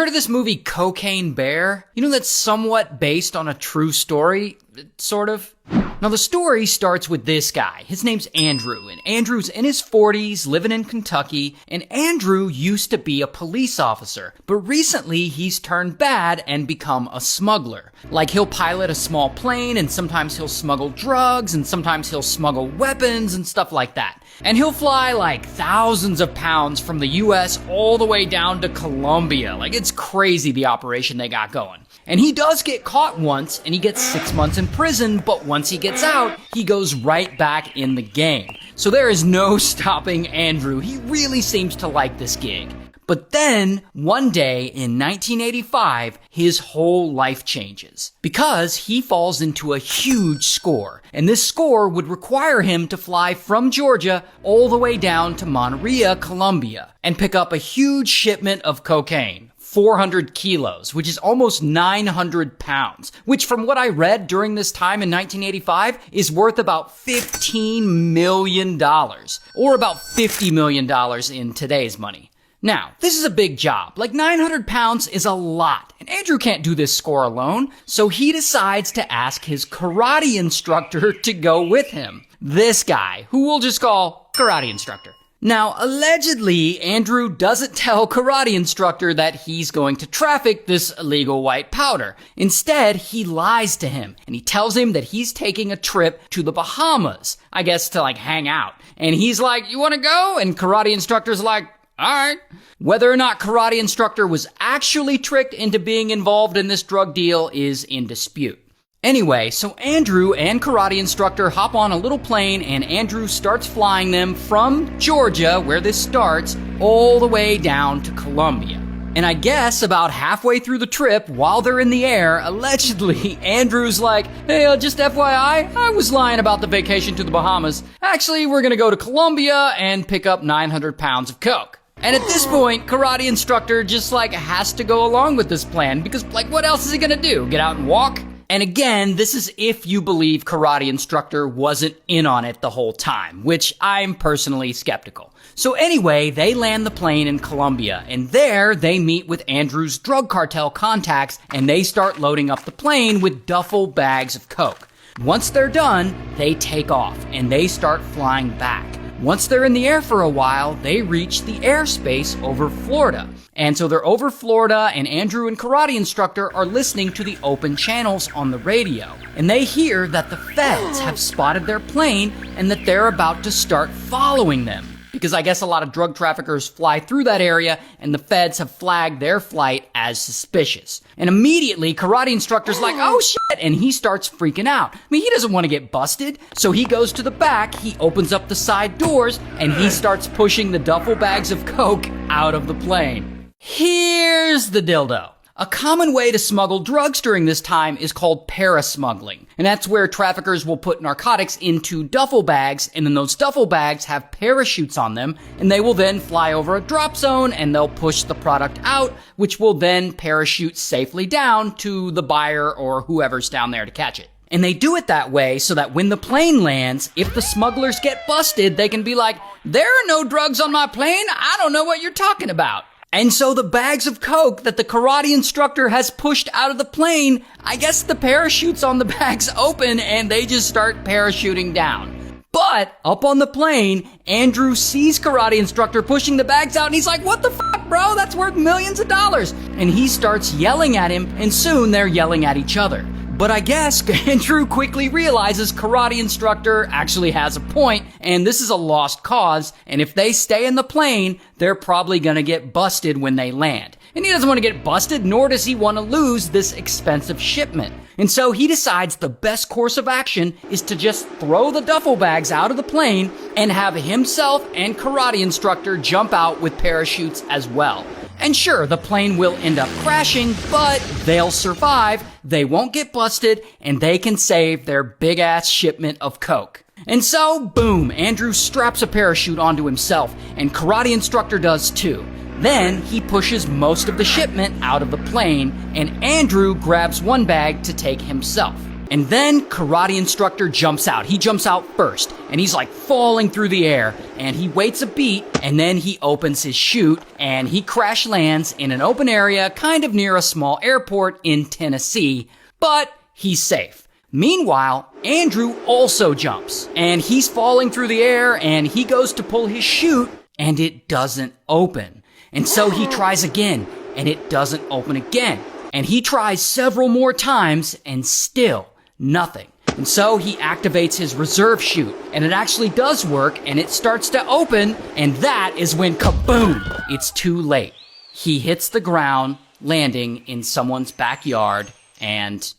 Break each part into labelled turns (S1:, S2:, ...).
S1: heard of this movie Cocaine Bear? You know, that's somewhat based on a true story, sort of. Now, the story starts with this guy. His name's Andrew, and Andrew's in his 40s, living in Kentucky, and Andrew used to be a police officer, but recently he's turned bad and become a smuggler. Like, he'll pilot a small plane, and sometimes he'll smuggle drugs, and sometimes he'll smuggle weapons and stuff like that. And he'll fly like thousands of pounds from the US all the way down to Colombia. Like, it's crazy the operation they got going. And he does get caught once, and he gets 6 months in prison, but once he gets out, he goes right back in the game. So there is no stopping Andrew. He really seems to like this gig. But then, one day in 1985, his whole life changes. Because he falls into a huge score. And this score would require him to fly from Georgia all the way down to Monteria, Colombia, and pick up a huge shipment of cocaine. 400 kilos, which is almost 900 pounds, which from what I read during this time in 1985 is worth about $15 million, or about $50 million in today's money. Now, this is a big job. Like 900 pounds is a lot, and Andrew can't do this score alone, so he decides to ask his karate instructor to go with him. This guy, who we'll just call karate instructor. Now, allegedly, Andrew doesn't tell karate instructor that he's going to traffic this illegal white powder. Instead, he lies to him, and he tells him that he's taking a trip to the Bahamas, I guess to like hang out. And he's like, "You want to go?" And karate instructor's like, "Alright." Whether or not karate instructor was actually tricked into being involved in this drug deal is in dispute. Anyway, so Andrew and karate instructor hop on a little plane, and Andrew starts flying them from Georgia, where this starts, all the way down to Colombia. And I guess about halfway through the trip, while they're in the air, allegedly, Andrew's like, "Hey, just FYI, I was lying about the vacation to the Bahamas. Actually, we're gonna go to Colombia and pick up 900 pounds of coke." And at this point, karate instructor just like has to go along with this plan, because like what else is he gonna do? Get out and walk? And again, this is if you believe karate instructor wasn't in on it the whole time, which I'm personally skeptical. So anyway, they land the plane in Colombia, and there they meet with Andrew's drug cartel contacts, and they start loading up the plane with duffel bags of coke. Once they're done, they take off, and they start flying back. Once they're in the air for a while, they reach the airspace over Florida. And so they're over Florida, and Andrew and karate instructor are listening to the open channels on the radio. And they hear that the feds have spotted their plane and that they're about to start following them. Because I guess a lot of drug traffickers fly through that area, and the feds have flagged their flight as suspicious. And immediately, karate instructor's like, "Oh shit," and he starts freaking out. I mean, he doesn't want to get busted, so he goes to the back, he opens up the side doors, and he starts pushing the duffel bags of coke out of the plane. Here's the dildo. A common way to smuggle drugs during this time is called parasmuggling. And that's where traffickers will put narcotics into duffel bags, and then those duffel bags have parachutes on them, and they will then fly over a drop zone, and they'll push the product out, which will then parachute safely down to the buyer or whoever's down there to catch it. And they do it that way so that when the plane lands, if the smugglers get busted, they can be like, "There are no drugs on my plane, I don't know what you're talking about." And so the bags of coke that the karate instructor has pushed out of the plane, I guess the parachutes on the bags open and they just start parachuting down. But up on the plane, Andrew sees karate instructor pushing the bags out, and he's like, "What the fuck, bro? That's worth millions of dollars." And he starts yelling at him, and soon they're yelling at each other. But I guess Andrew quickly realizes karate instructor actually has a point, and this is a lost cause, and if they stay in the plane, they're probably gonna get busted when they land. And he doesn't want to get busted, nor does he want to lose this expensive shipment. And so he decides the best course of action is to just throw the duffel bags out of the plane and have himself and karate instructor jump out with parachutes as well. And sure, the plane will end up crashing, but they'll survive, they won't get busted, and they can save their big-ass shipment of coke. And so, boom, Andrew straps a parachute onto himself, and karate instructor does too. Then he pushes most of the shipment out of the plane, and Andrew grabs one bag to take himself. And then karate instructor jumps out. He jumps out first, and he's like falling through the air, and he waits a beat, and then he opens his chute, and he crash lands in an open area kind of near a small airport in Tennessee, but he's safe. Meanwhile, Andrew also jumps, and he's falling through the air, and he goes to pull his chute, and it doesn't open. And so he tries again, and it doesn't open again. And he tries several more times, and still nothing. And so he activates his reserve chute, and it actually does work, and it starts to open, and that is when kaboom! It's too late. He hits the ground, landing in someone's backyard, and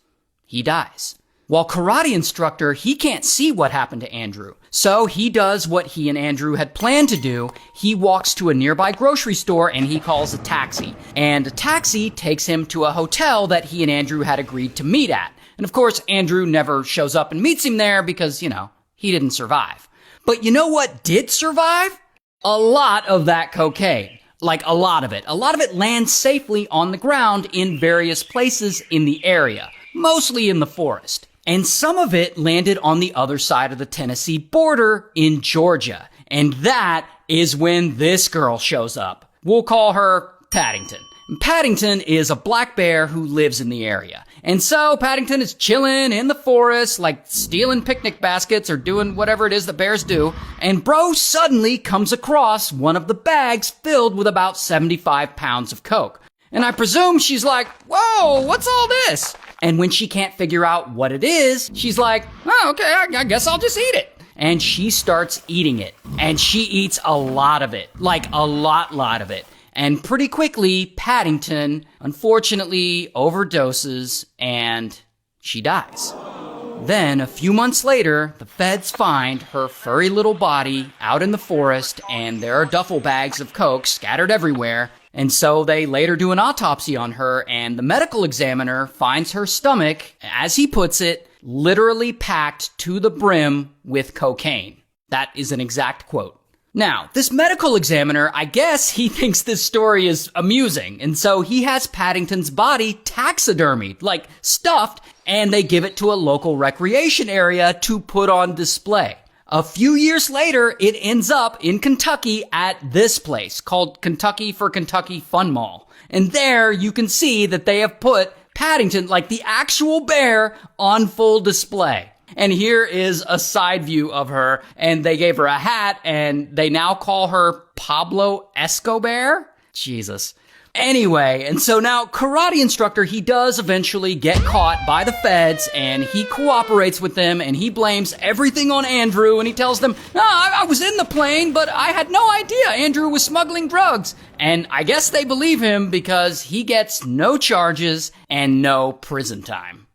S1: he dies. While karate instructor, he can't see what happened to Andrew. So he does what he and Andrew had planned to do. He walks to a nearby grocery store and he calls a taxi. And a taxi takes him to a hotel that he and Andrew had agreed to meet at. And of course, Andrew never shows up and meets him there because, he didn't survive. But you know what did survive? A lot of that cocaine. Like a lot of it. A lot of it lands safely on the ground in various places in the area. Mostly in the forest. And some of it landed on the other side of the Tennessee border in Georgia. And that is when this girl shows up. We'll call her Paddington. Paddington is a black bear who lives in the area. And so Paddington is chilling in the forest, like stealing picnic baskets or doing whatever it is that bears do. And bro suddenly comes across one of the bags filled with about 75 pounds of coke. And I presume she's like, whoa, what's all this? And when she can't figure out what it is, she's like, oh, okay, I guess I'll just eat it. And she starts eating it. And she eats a lot of it. Like a lot of it. And pretty quickly, Paddington, unfortunately, overdoses and she dies. Then, a few months later, the feds find her furry little body out in the forest, and there are duffel bags of coke scattered everywhere. And so they later do an autopsy on her, and the medical examiner finds her stomach, as he puts it, literally packed to the brim with cocaine. That is an exact quote. Now, this medical examiner, I guess he thinks this story is amusing, and so he has Paddington's body taxidermied, like stuffed, and they give it to a local recreation area to put on display. A few years later, it ends up in Kentucky at this place called Kentucky for Kentucky Fun Mall. And there you can see that they have put Paddington, like the actual bear, on full display. And here is a side view of her, and they gave her a hat, and they now call her Pablo Escobar? Jesus. Anyway, and so now karate instructor, he does eventually get caught by the feds, and he cooperates with them, and he blames everything on Andrew, and he tells them, no, I was in the plane, but I had no idea Andrew was smuggling drugs. And I guess they believe him because he gets no charges and no prison time.